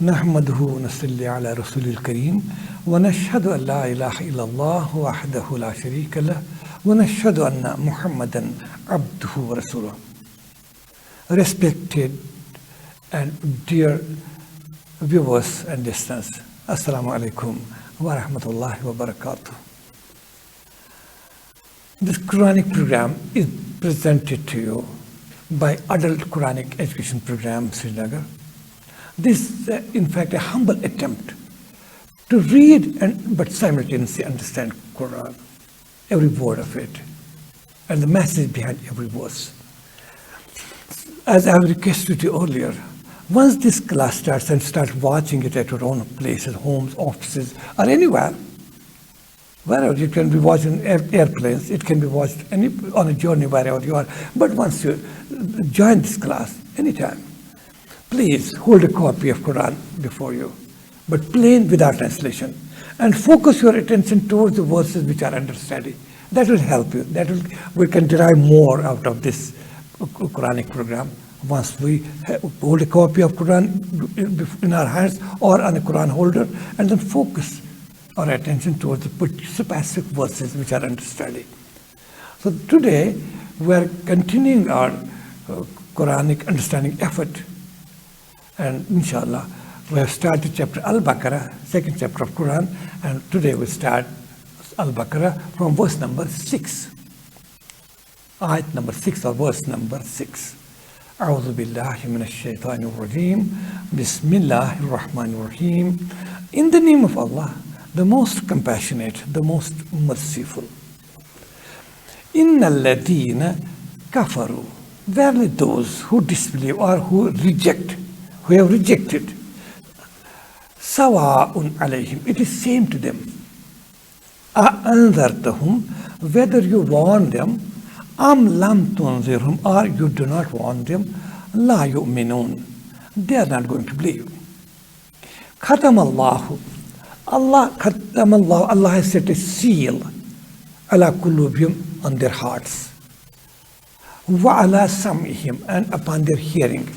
نحمده ونصلي على رسول الكريم ونشهد أن لا إله إلا الله وحده لا شريك له ونشهد أن محمدا عبده ورسوله. Respected and dear viewers and listeners, Assalamu alaikum wa rahmatullahi wa barakatuh. This Quranic program is presented to you by Adult Quranic Education Program, Srinagar. This is, in fact, a humble attempt to read but simultaneously understand Quran, every word of it, and the message behind every verse. As I have requested you earlier, once this class starts and start watching it at your own places, homes, offices, or anywhere, wherever you can be watching airplanes, it can be watched on a journey wherever you are. But once you join this class, anytime, please hold a copy of Quran before you, but plain without translation, and focus your attention towards the verses which are under study. That will help you. We can derive more out of this Quranic program once we hold a copy of Quran in our hands or on a Quran holder, and then focus our attention towards the specific verses which are under study. So today we are continuing our Quranic understanding effort. And inshallah, we have started chapter Al-Baqarah, second chapter of Quran, and today we start Al-Baqarah from verse number 6. Ayat number 6 or verse number 6. أعوذ بالله من الشيطان الرجيم بسم الله الرحمن الرحيم. In the name of Allah, the most compassionate, the most merciful. إن الذين كفروا. Verily those who disbelieve or who reject, who have rejected, sawa'un alayhim, it is same to them. A'anzartahum, whether you warn them, am lam tunzirhum, or you do not warn them, la yu'minun, they are not going to believe. Khatamallahu, Allah has set a seal ala kulubihim, on their hearts, wa ala sam'ihim, and upon their hearing,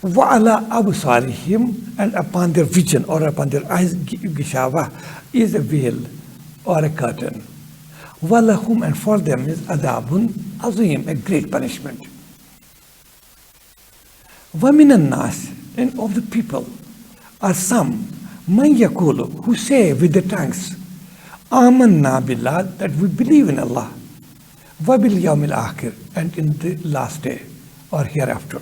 وَعَلَىٰ أَبْصَارِهِمْ, and upon their vision or upon their eyes, gishawa is a veil or a curtain. وَلَهُمْ, and for them is adabun azim, a great punishment. وَمِنَ النَّاسِ, and of the people are some, مَنْ يَقُولُ, who say with their tongues, آمَنَّا بِاللَّهِ, that we believe in Allah, وَبِالْيَوْمِ الْآخِرِ, and in the last day or hereafter.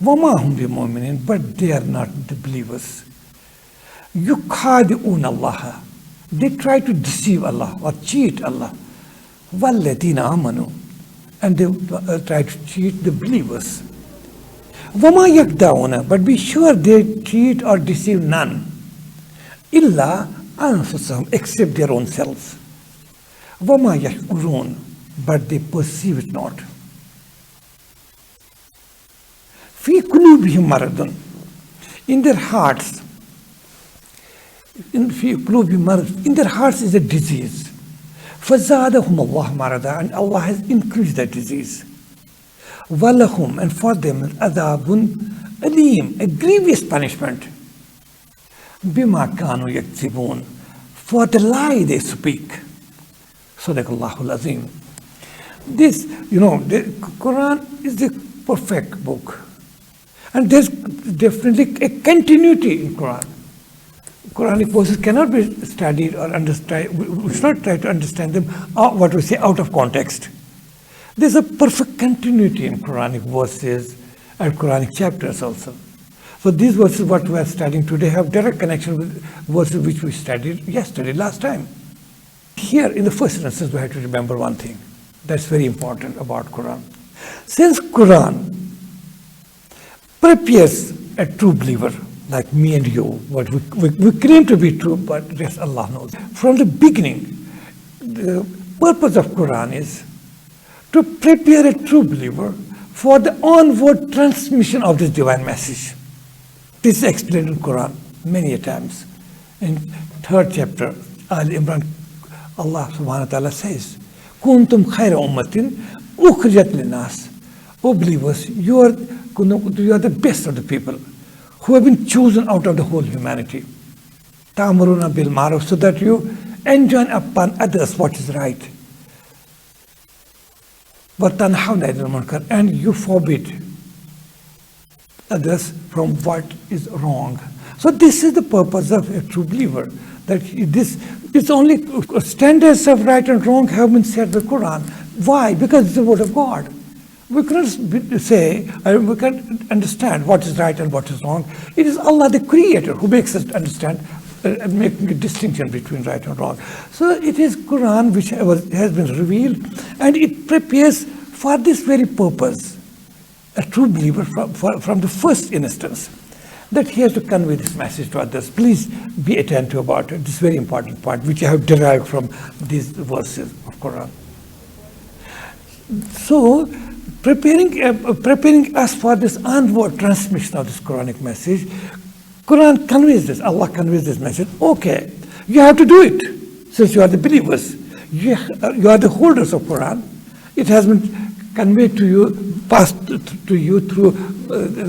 وَمَا هُمْ بِمُؤْمِنِينَ, but they are not the believers. يُخَادِعُونَ اللَّهَ, they try to deceive Allah or cheat Allah. وَالَّذِينَ آمَنُوا, and they try to cheat the believers. وَمَا يَخْدَعُونَ, but be sure they cheat or deceive none. إِلَّا أَنفُسَهُمْ, except their own selves. وَمَا يَشْعُرُونَ, but they perceive it not. فِي قُلُوبِهِمْ مَرَضٌ, in their hearts, in their hearts is a disease. فَزَادَهُمُ اللَّهُ مَرَضًا, and Allah has increased that disease. وَلَهُمْ, and for them عَذَابٌ أَلِيمٌ, a grievous punishment. بِمَا كَانُوا يَكْذِبُونَ, for the lie they speak. Sadaqallahu al-Azim. This, the Quran is the perfect book. And there's definitely a continuity in Quran. Quranic verses cannot be studied or understood. We should not try to understand them, what we say, out of context. There's a perfect continuity in Quranic verses and Quranic chapters also. So these verses, what we are studying today, have direct connection with verses which we studied yesterday, last time. Here, in the first instance, we have to remember one thing that's very important about Quran. Since Quran prepares a true believer like me and you, what we claim to be true, but yes, Allah knows. From the beginning, the purpose of Quran is to prepare a true believer for the onward transmission of this divine message. This is explained in Quran many a times. In 3rd chapter, Al-Imran, Allah subhanahu wa ta'ala says, Kuntum khayra ummatin ukhrijat linnas. O believers, you are the best of the people who have been chosen out of the whole humanity. Ta'muruna bil ma'ruf, so that you enjoin upon others what is right. Wa tanhawna 'anil munkar, and you forbid others from what is wrong. So this is the purpose of a true believer, that it's only standards of right and wrong have been set by Quran. Why? Because it's the word of God. We cannot say, we can't understand what is right and what is wrong. It is Allah the Creator who makes us understand, making a distinction between right and wrong. So it is Quran which has been revealed, and it prepares for this very purpose a true believer from the first instance, that he has to convey this message to others. Please be attentive about it. This is a very important point which I have derived from these verses of Quran. So preparing us for this onward transmission of this Quranic message, Quran conveys this, Allah conveys this message. Okay, you have to do it, since you are the believers. You are the holders of Quran. It has been conveyed to you, passed to you through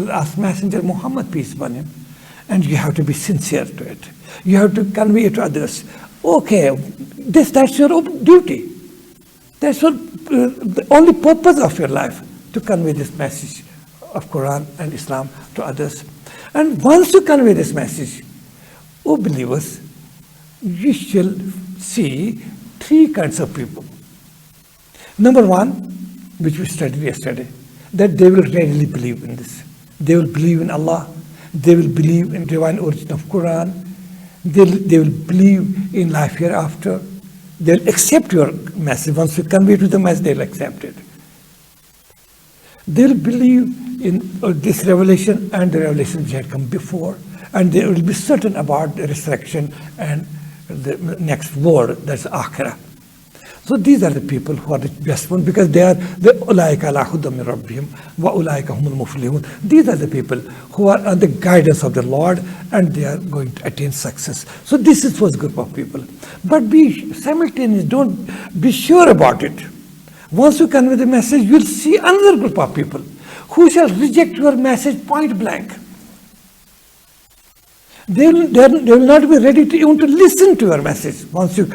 last messenger Muhammad, peace upon him, and you have to be sincere to it. You have to convey it to others. Okay, that's your duty. That's the only purpose of your life, to convey this message of Quran and Islam to others. And once you convey this message, O believers, you shall see three kinds of people. Number one, which we studied yesterday, that they will readily believe in this. They will believe in Allah. They will believe in divine origin of Quran. They will believe in life hereafter. They will accept your message. Once you convey to the message, they will accept it. They will believe in this revelation and the revelation which had come before, and they will be certain about the resurrection and the next world, that's Akhirah. So these are the people who are the best ones, because they are the ulaika ala hudan min rabbihim wa ulaika humul muflihun. These are the people who are on the guidance of the Lord, and they are going to attain success. So this is first group of people. But be simultaneous, don't be sure about it. Once you convey the message, you'll see another group of people who shall reject your message point blank. They will not be ready to even to listen to your message once you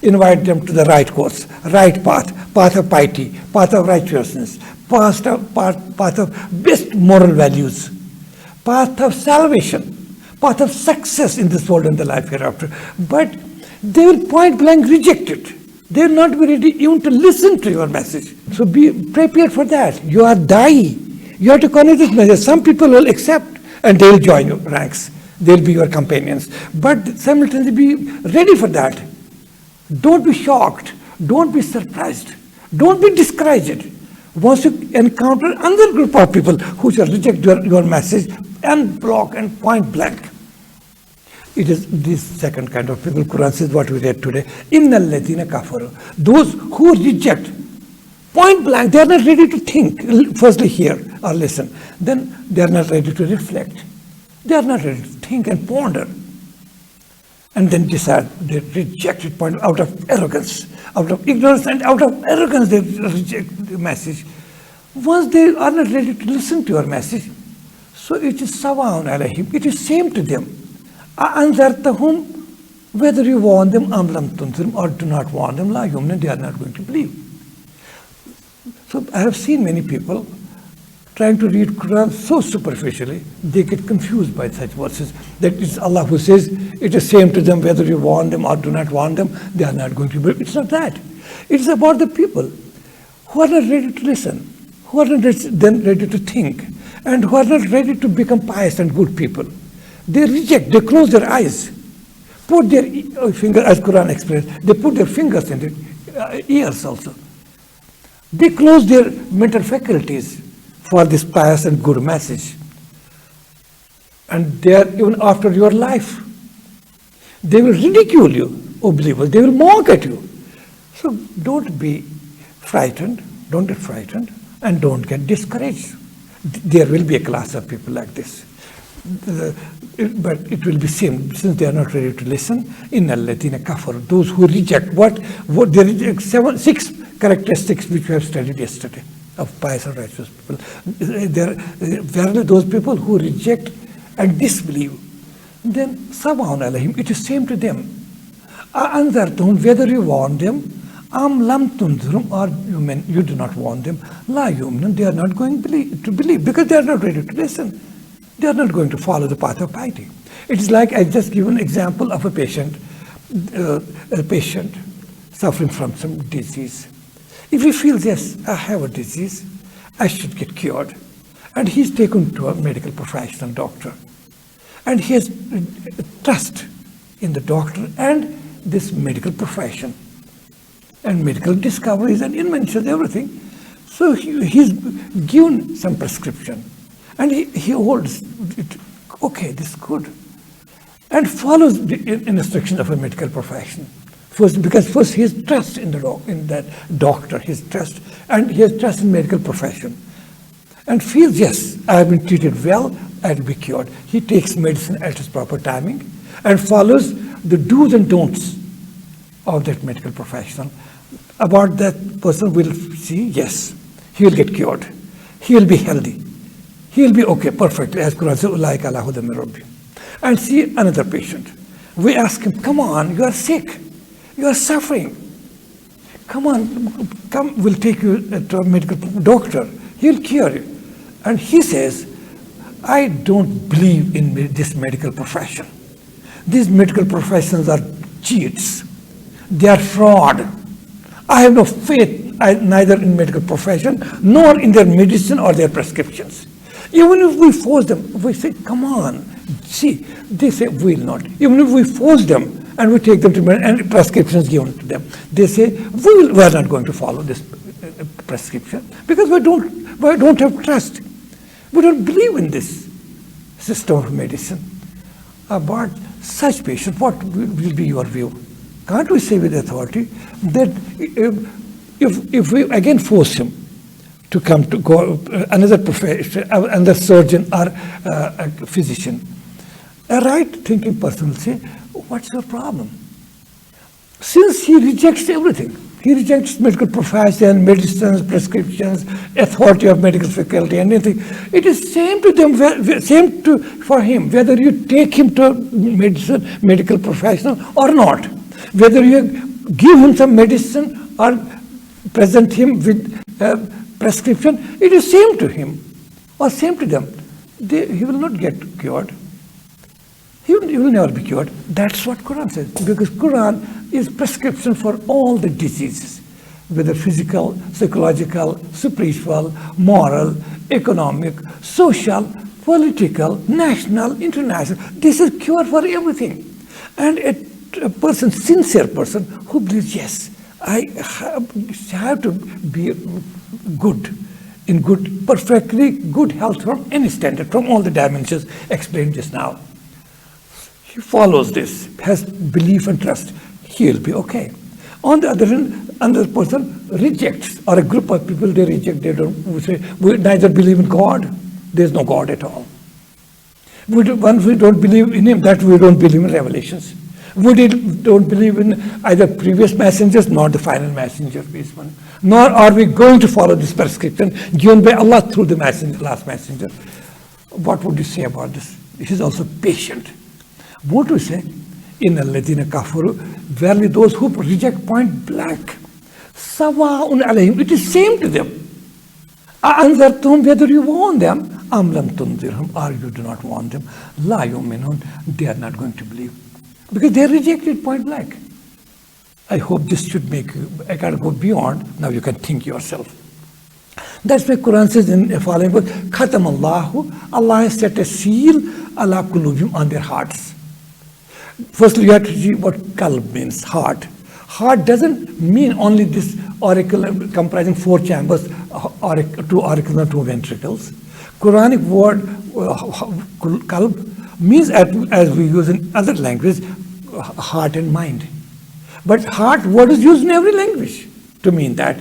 invite them to the right course, right path of piety, path of righteousness, path of best moral values, path of salvation, path of success in this world and the life hereafter. But they will point blank reject it. They will not be ready even to listen to your message. So be prepared for that. You are da'i. You have to convey this message. Some people will accept and they will join your ranks. They will be your companions. But simultaneously be ready for that. Don't be shocked. Don't be surprised. Don't be discouraged. Once you encounter another group of people who shall reject your message and block and point blank. It is this second kind of people. Quran says what we read today. Innal ladhina kafaru. Those who reject point blank, they are not ready to think. Firstly hear or listen. Then they are not ready to reflect. They are not ready to think and ponder. And then decide, they reject it point out of arrogance, out of ignorance, and out of arrogance they reject the message. Once they are not ready to listen to your message, so it is sawaun alayhim, it is same to them. Anzartahum, whether you warn them, amlam tunzirim, or do not warn them, la yumnin, they are not going to believe. So I have seen many people trying to read Quran so superficially, they get confused by such verses. That it's Allah who says, it is same to them whether you warn them or do not warn them, they are not going to believe. It's not that. It's about the people who are not ready to listen, who are not then ready to think, and who are not ready to become pious and good people. They reject, they close their eyes, put their finger, as Quran explains, they put their fingers in their ears also. They close their mental faculties for this pious and good message. And they are even after your life. They will ridicule you, O believers. They will mock at you. So don't be frightened. Don't get frightened. And don't get discouraged. There will be a class of people like this. But it will be same, since they are not ready to listen. Innal ladhina kafaru, those who reject what they reject, 6 characteristics which we have studied yesterday of pious and righteous people. There are those people who reject and disbelieve, then sawa'un alayhim, it is same to them. Anzartum, whether you warn them, am lam tunzirum, or you do not warn them, la yu'minun, they are not going to believe because they are not ready to listen. They are not going to follow the path of piety. It is like I just give an example of a patient suffering from some disease. If he feels, yes, I have a disease, I should get cured, and he's taken to a medical professional doctor, and he has trust in the doctor and this medical profession, and medical discoveries and inventions, everything. So he's given some prescription, and he holds it, okay, this is good, and follows the instruction of a medical profession. Because first he has trust in that doctor, his trust, and he has trust in medical profession, and feels, yes, I have been treated well, I will be cured. He takes medicine at its proper timing and follows the do's and don'ts of that medical professional. About that person will see, yes, he will get cured, he will be healthy, he will be okay, perfectly, as Quran says, "Ulaika ala hudan min rabbihim." And see another patient. We ask him, come on, you are sick, you are suffering. Come on, come, we'll take you to a medical doctor. He'll cure you. And he says, I don't believe in this medical profession. These medical professionals are cheats. They are fraud. I have no faith neither in medical profession nor in their medicine or their prescriptions. Even if we force them, we say, come on, see, they say, we'll not. Even if we force them, and we take them to and prescriptions given to them, they say we are not going to follow this prescription because we don't have trust. We don't believe in this system of medicine. About such patient, what will be your view? Can't we say with authority that if we again force him to come to go another profession, another surgeon or a physician, a right-thinking person will say, what's your problem? Since he rejects everything, he rejects medical profession, medicines, prescriptions, authority of medical faculty, anything. It is same to them, for him, whether you take him to a medical professional or not, whether you give him some medicine or present him with prescription, it is same to him or same to them. He will not get cured. He will never be cured. That's what Quran says. Because Quran is prescription for all the diseases, whether physical, psychological, spiritual, moral, economic, social, political, national, international. This is cure for everything. And a person, sincere person, who believes, yes, I have to be good, in good, perfectly good health from any standard, from all the dimensions explained just now. He follows this, has belief and trust, he'll be okay. On the other hand, another person rejects, or a group of people, they reject, they don't say, we neither believe in God, there's no God at all. Once we don't believe in him, that we don't believe in revelations. We don't believe in either previous messengers nor the final messenger, nor are we going to follow this prescription given by Allah through the last messenger. What would you say about this? He is also patient. What do we say? In alladhina kafaru, verily those who reject point blank, sawa'un alayhim, it is same to them. Anzartum, whether you warn them, am lam tunzirhum, or you do not warn them, la yu'minun, they are not going to believe. Because they rejected point blank. I hope this should make you, I can't go beyond, now you can think yourself. That's why Quran says in the following verse, Khatam Allahu, Allah has set a seal ala kulubim on their hearts. Firstly, you have to see what qalb means, heart. Heart doesn't mean only this auricle comprising 4 chambers, 2 auricles and 2 ventricles. Quranic word qalb means, as we use in other languages, heart and mind. But heart word is used in every language to mean that.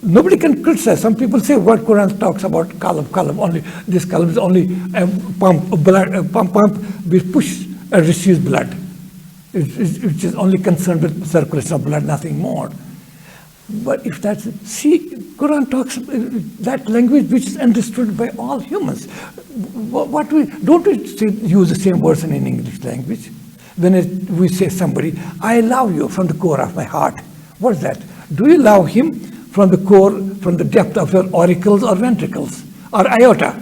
Nobody can criticize. Some people say what Quran talks about qalb only. This qalb is only a pump which push and receives blood. Which is only concerned with circulation of blood, nothing more. But if that's, see, Quran talks that language which is understood by all humans. Don't we use the same words in English language? When we say somebody, I love you from the core of my heart. What is that? Do you love him from the core, from the depth of your auricles or ventricles, or aorta,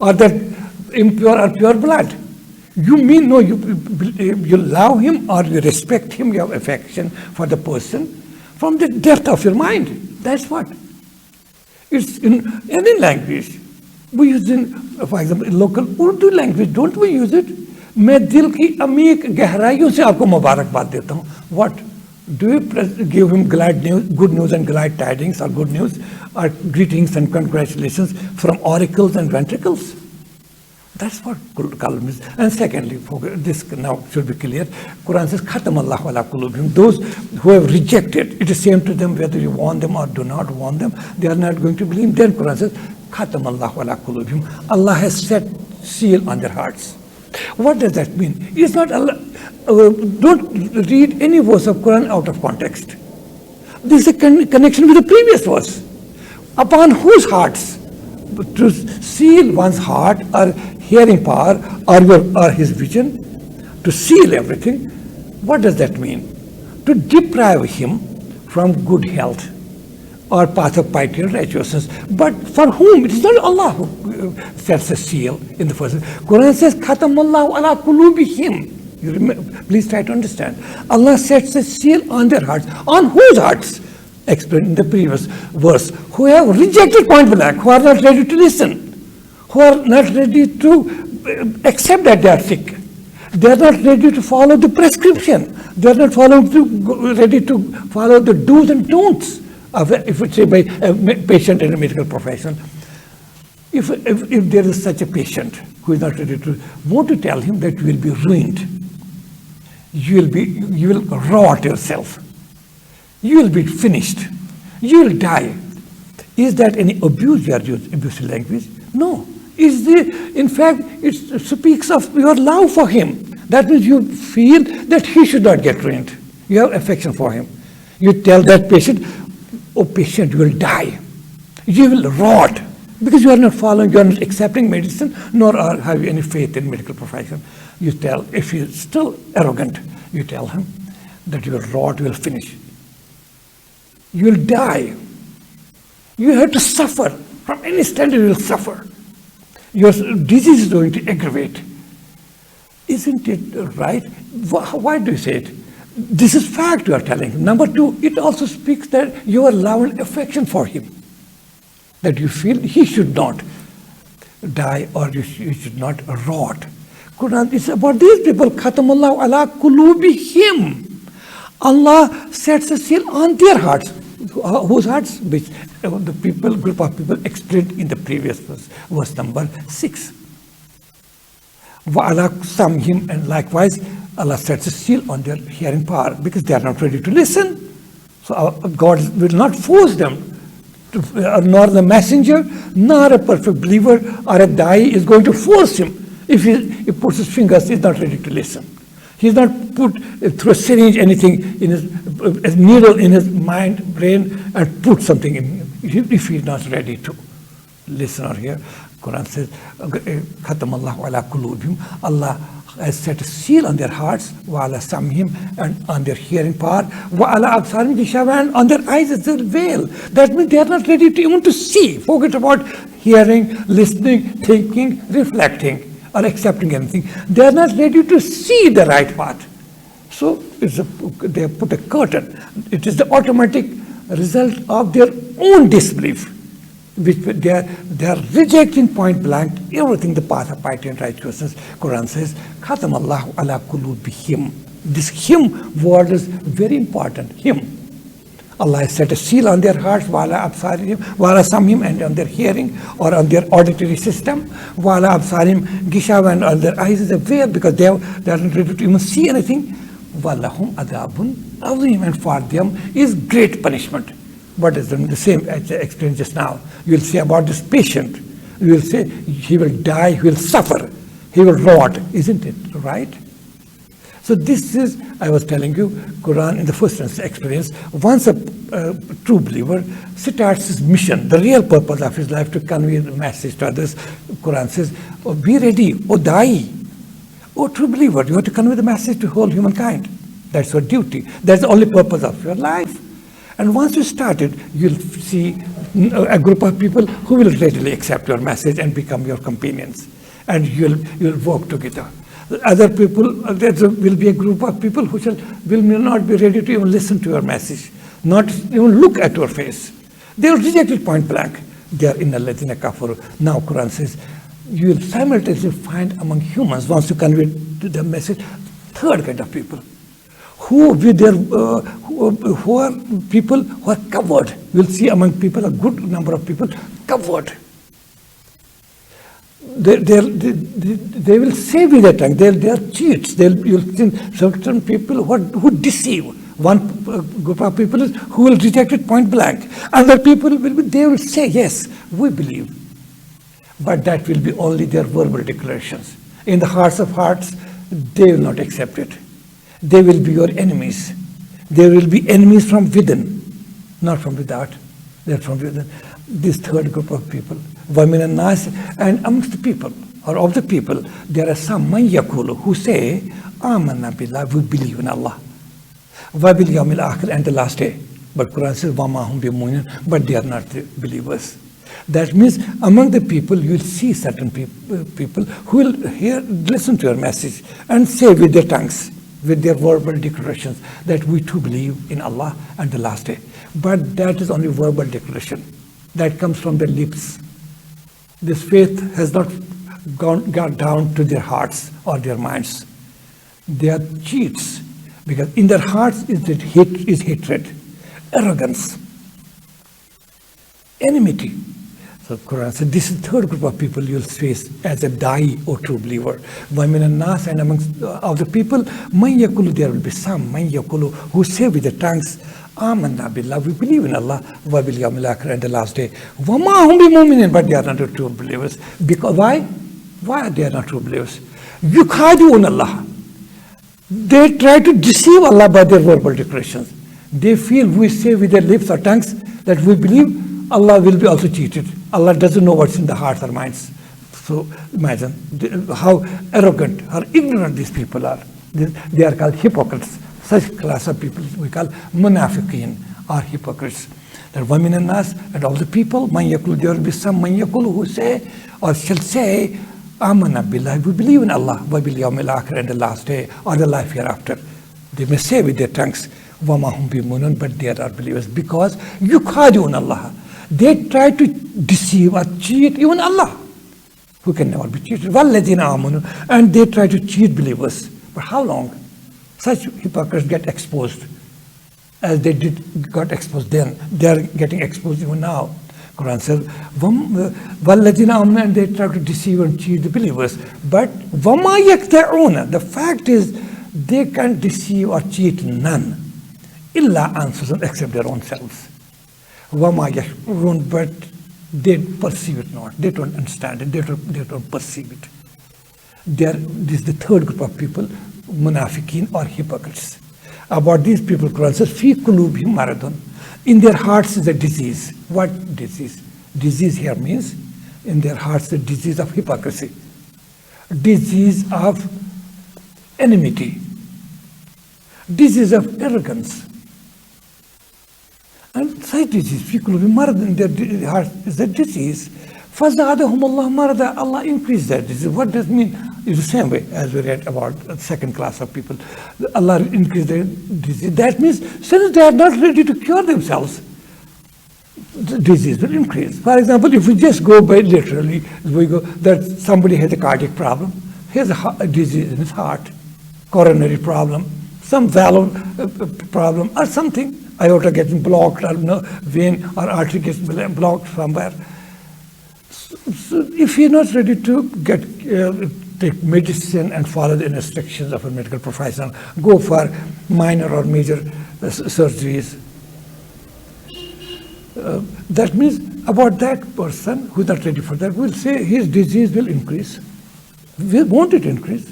or that impure or pure blood? You mean, no, you love him or you respect him, you have affection for the person from the depth of your mind. That's what. It's in any language. We use in, for example, in local Urdu language, don't we use it? मैं दिल की अमीक गहराइयों से आपको मुबारकबाद देता हूँ. What? Do you give him glad news, good news and glad tidings, or good news, or greetings and congratulations from auricles and ventricles? That's what Kaleem is. And secondly, this now should be clear, Quran says, Khatam Allahu ala qulubihim. Those who have rejected, it is same to them whether you warn them or do not warn them, they are not going to believe. Then Quran says, Khatam Allahu ala qulubihim. Allah has set seal on their hearts. What does that mean? It's not Allah. Don't read any verse of Quran out of context. This is a connection with the previous verse. Upon whose hearts? To seal one's heart or hearing power or his vision, to seal everything. What does that mean? To deprive him from good health or path of piety and righteousness. But for whom? It is not Allah who sets a seal in the first. Quran says, Khatamallahu ala qulubihim. Please try to understand. Allah sets a seal on their hearts. On whose hearts? Explained in the previous verse. Who have rejected point blank, who are not ready to listen, who are not ready to accept that they are sick. They are not ready to follow the prescription. They are not ready to follow the do's and don'ts of, if it's by a patient in a medical profession. If there is such a patient who is not ready to, want to tell him that you will be ruined. You will rot yourself. You will be finished. You will die. Is that any abuse? You are using abusive language? No. In fact, it speaks of your love for him. That means you feel that he should not get ruined. You have affection for him. You tell that patient, oh patient, you will die. You will rot. Because you are not following, you are not accepting medicine, nor have you any faith in medical profession. You tell, if he is still arrogant, you tell him that you will rot, you will finish. You will die. You have to suffer. From any standard, you will suffer. Your disease is going to aggravate. Isn't it right? Why do you say it? This is fact you are telling him. Number two, it also speaks that your love and affection for him. That you feel he should not die or you should not rot. Quran is about these people. Khatamallahu ala qulubihim. Allah sets a seal on their hearts. Whose hearts? Which the group of people explained in the previous verse number 6. Wa'ala samhim, and likewise Allah sets a seal on their hearing power because they are not ready to listen. So God will not force them. Nor the messenger, nor a perfect believer or a da'i is going to force him. If he puts his fingers, he's not ready to listen. He's not put through a syringe anything in a needle in his mind, brain, and put something in him. If he's not ready to listen or hear, Quran says, Khatamallahu ala qulubihim. Allah has set a seal on their hearts, wa ala samhim, and on their hearing power, wa ala absarim gishawan, on their eyes is a veil. That means they are not ready to even to see. Forget about hearing, listening, thinking, reflecting, or accepting anything. They are not ready to see the right path. So they have put a curtain. It is the automatic result of their own disbelief, which they are rejecting point blank everything, the path of piety and righteousness. Quran says, Khatamallahu ala qulubihim. This him word is very important. Him. Allah has set a seal on their hearts, wala absarim, wala samhim, and on their hearing or on their auditory system, wala absarim gishawa, and on their eyes is a veil because they are not ready to even see anything. Walahum adabun azim, and for them is great punishment. What is the same as I explained just now? You will say about this patient, you will say he will die, he will suffer, he will rot. Isn't it right? So this is, I was telling you, Quran in the first instance experience. Once a true believer starts his mission, the real purpose of his life to convey the message to others, Quran says, oh, be ready, oh die. Oh true believer, you have to convey the message to whole humankind. That's your duty. That's the only purpose of your life. And once you start it, you'll see a group of people who will readily accept your message and become your companions. And you'll work together. Other people, there will be a group of people who will not be ready to even listen to your message, not even look at your face. They will reject it point blank. They are innal ladhina kafaru. Now Quran says, you will simultaneously find among humans, once you convey the message, third kind of people. Who are people who are covered. We'll see among people a good number of people covered. They will say with their tongue. They are cheats. You'll see certain people who deceive. One group of people who will reject it point blank. Other people they will say yes, we believe, but that will be only their verbal declarations. In the hearts of hearts, they will not accept it. They will be your enemies. They will be enemies from within, not from without. They're from within. This third group of people, وَمِنَ النَّاسِ, and amongst the people, or of the people, there are some مَنْ يَقُولُ who say, آمَنَّا بِاللَّهِ, we believe in Allah. وَبِالْيَوْمِ الْآخِرِ, and the last day. But Quran says, وَمَا هُمْ بِمُؤْمِنِينَ, but they are not the believers. That means among the people, you'll see certain people who will listen to your message and say with their tongues, with their verbal declarations, that we too believe in Allah and the last day. But that is only verbal declaration. That comes from their lips. This faith has not gone down to their hearts or their minds. They are cheats, because in their hearts is hatred, arrogance, enmity. So Quran said, this is the third group of people you'll face as a die, O true believer. وَمِنَ النَّاسِ, and amongst of the people, مَنْ يَقُولُ, there will be some, مَنْ يَقُولُ, who say with their tongues, آمَنَّا بِاللَّهِ, we believe in Allah, وَبِالْيَوْمِ الْآخِرِ, and the last day. وَمَا هُمْ بِمُؤْمِنِينَ, but they are not true believers. Because why? Why are they not true believers? يُخَادِعُونَ اللَّهَ, they try to deceive Allah by their verbal declarations. They feel we say with their lips or tongues that we believe, Allah will be also cheated. Allah doesn't know what's in the hearts or minds. So imagine how arrogant or ignorant these people are. They are called hypocrites. Such class of people we call munafiqeen, or hypocrites. That وَمِنَ النَّاسِ, and all the people, مَنْ يَقُولُ, there will be some مَنْ يَقُولُ who say or shall say, آمَنَّا بِاللَّهِ, we believe in Allah, وَبِالْيَوْمِ الْآخِرِ, and the last day, or the life hereafter. They may say with their tongues, وَمَا هُمْ بِمُؤْمِنِينَ, but they are believers, because يُخَادِعُونَ اللَّهَ, they try to deceive or cheat even Allah, who can never be cheated. وَالَّذِينَ آمَنُوا, and they try to cheat believers. But how long? Such hypocrites get exposed, as they got exposed then. They are getting exposed even now. Quran says, وَالَّذِينَ آمَنُوا, and they try to deceive and cheat the believers. But وَمَا يَخْدَعُونَ, the fact is, they can't deceive or cheat none, إِلَّا أَنفُسَهُمْ, except their own selves. وَمَا يَشْعُرُونَ, but they perceive it not. They don't understand it. They don't perceive it. This is the third group of people, munafiqeen or hypocrites. About these people, Quran says, فِي قُلُوبِهِمْ مَرَضٌ, in their hearts is a disease. What disease? Disease here means in their hearts the disease of hypocrisy, disease of enmity, disease of arrogance. And such disease, فِي قُلُوبِهِمْ مَرَضٌ, in their hearts is a disease. فَزَادَهُمُ اللَّهُ مَرَضًا, Allah increased that disease. What does it mean? It's the same way as we read about the second class of people. Allah increased their disease. That means since they are not ready to cure themselves, the disease will increase. For example, if we just go by literally, we go that somebody has a cardiac problem, he has a disease in his heart, coronary problem, some valve problem or something, aorta getting blocked, or vein or artery gets blocked somewhere. So if you're not ready to take medicine and follow the instructions of a medical professional, go for minor or major surgeries. That means about that person who's not ready for that, we'll say his disease will increase. Won't it increase?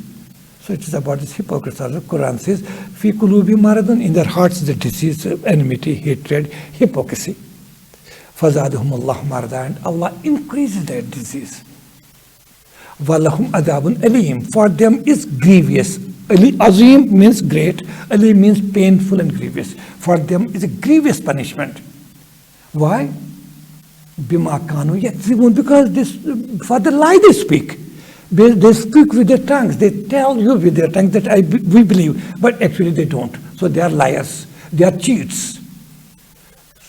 So it is about this hypocrites. The Quran says, "Fi qulubi maradun," in their hearts is a disease, enmity, hatred, hypocrisy. فَزَادَهُمُ اللَّهُ مَرَضًا, and Allah increases their disease. وَلَهُمْ عَذَابٌ أَلِيمٌ, for them is grievous. Azim means great, Ali means painful and grievous. For them is a grievous punishment. Why? بِمَا كَانُوا يَكْذِبُونَ, because this, for the lie they speak. They speak with their tongues. They tell you with their tongues that we believe, but actually they don't. So they are liars. They are cheats.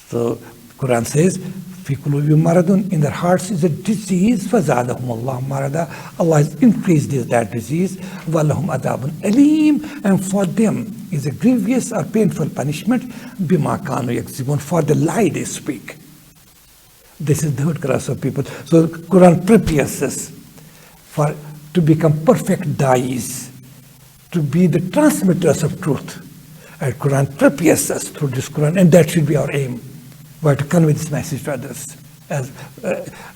So Quran says, "Fi qulubi maradun," in their hearts is a disease. فَزَادَهُمُ اللَّهُ مَرَضًا, Allah has increased that disease. وَلَهُمْ عَذَابٌ أَلِيمٌ, and for them is a grievous or painful punishment. بِمَا كَانُوا يَكْذِبُونَ, for the lie they speak. This is the third class of people. So Quran prepares us to become perfect dais, to be the transmitters of truth. And Quran prepares us through this Quran, and that should be our aim. We have to convey this message to others. As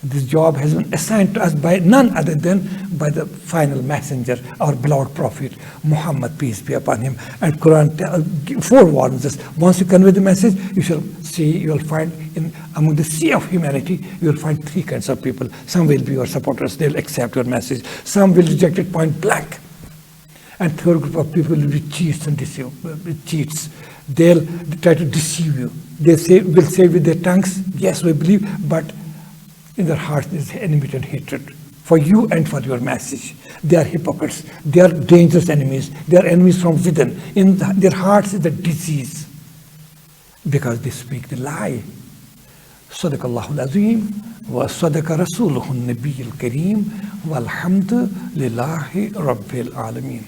this job has been assigned to us by none other than by the final messenger, our beloved Prophet Muhammad, peace be upon him. And Quran forewarns us: once you convey the message, you shall see, you will find among the sea of humanity, you will find three kinds of people. Some will be your supporters; they'll accept your message. Some will reject it point blank. And third group of people will be cheats and cheats. They'll try to deceive you. They will say with their tongues, "Yes, we believe," but in their hearts is enmity and hatred for you and for your message. They are hypocrites. They are dangerous enemies. They are enemies from within. In their hearts is a disease because they speak the lie. صدق الله العظيم وصدق رسوله النبي الكريم والحمد لله رب العالمين.